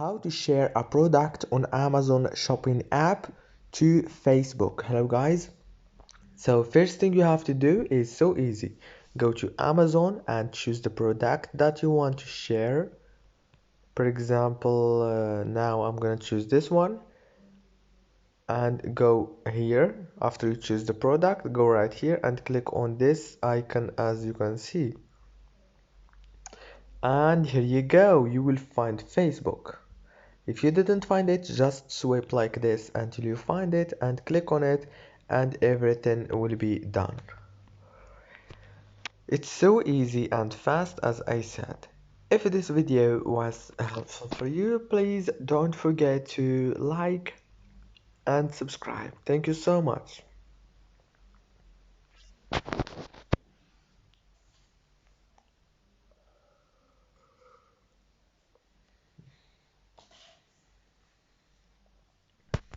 How to share a product on Amazon shopping app to Facebook. Hello guys. So first thing you have to do is so easy. Go to Amazon and choose the product that you want to share. For example, now I'm gonna choose this one and go here. After you choose the product, go right here and click on this icon as you can see. And here you go, you will find Facebook. If you didn't find it, just swipe like this until you find it and click on it and everything will be done. It's so easy and fast as I said. If this video was helpful for you, please don't forget to like and subscribe. Thank you so much.